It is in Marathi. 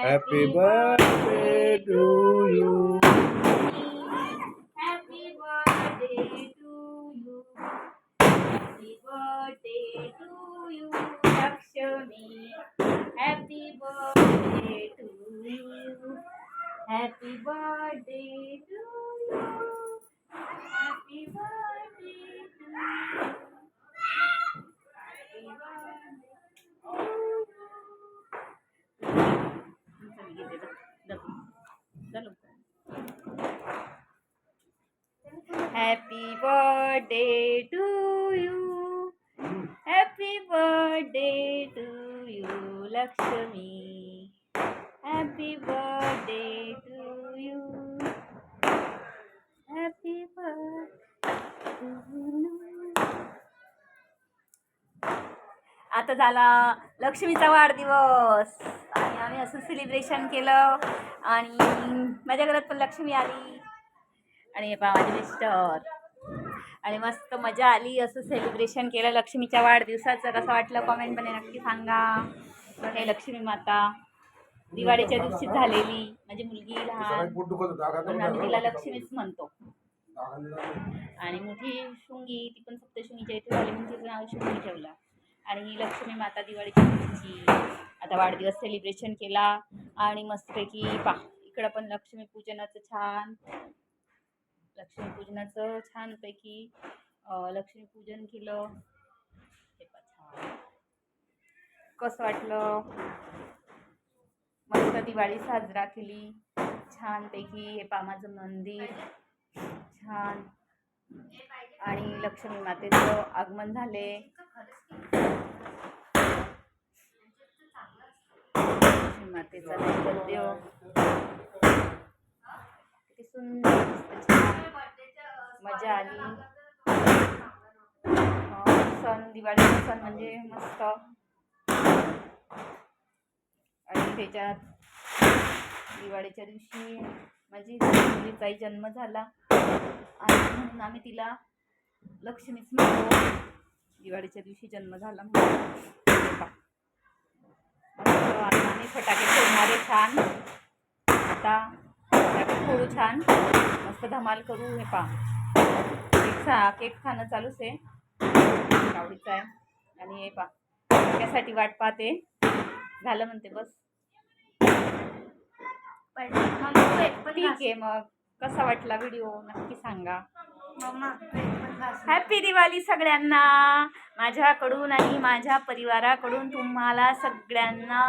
Happy birthday to you. Happy birthday to you. Happy birthday to you, Lakshmi. Happy birthday to you. Happy birthday to you. Happy birthday to you. Happy birthday to you. Happy birthday to you, Lakshmi. Happy birthday to you. Happy birthday to you. आता झाला लक्ष्मीचा वाढदिवस आणि आम्ही असं सेलिब्रेशन केलं आणि माझ्या घरात पण लक्ष्मी आली आणि हे पहा माझे मिस्टर आणि मस्त मजा आली. असं सेलिब्रेशन केलं लक्ष्मीच्या वाढदिवसाचं. कसं वाटलं कॉमेंटमध्ये नक्की सांगा. हे लक्ष्मी माता दिवाळीच्या दिवशी झालेली, माझी मुलगी लहान पण आम्ही तिला लक्ष्मीच म्हणतो. आणि मोठी शुंगी ती पण सप्तशृंगीच्या इथे झाली म्हणून तिचं नाव शुंगी ठेवलं. आणि ही लक्ष्मी माता दिवाळीच्या दिवशी आता वाढदिवस सेलिब्रेशन केला आणि मस्तपैकी इकडं पण लक्ष्मीपूजनाचं छानपैकी लक्ष्मीपूजन केलं. हे छान कसं वाटलं. मस्त दिवाळी साजरा केली छानपैकी. हे माझं मंदिर छान आणि लक्ष्मी मातेचं आगमन झाले. लक्ष्मी मातेचा नैवेद्य किती सुंदर मजा आली. दिवाळीचा सण म्हणजे मस्त. आणि त्याच्यात दिवाळीच्या दिवशी माझी मुलीचाही जन्म झाला आणि म्हणून आम्ही तिला लक्ष्मीच म्हणतो. दिवाळीच्या दिवशी जन्म झाला म्हणून. आता आम्ही फटाके फोडणारे छान. आता फटाके फोडू छान मस्त धमाल करू. हे केक खाणं चालूच आहे. आवडीचं आहे. आणि हे त्यासाठी वाट पाहते. झालं म्हणते बस. ठीक आहे मग. कसा वाटला व्हिडिओ नक्की सांगा. हॅपी दिवाळी सगळ्यांना माझ्याकडून आणि माझ्या परिवाराकडून. तुम्हाला सगळ्यांना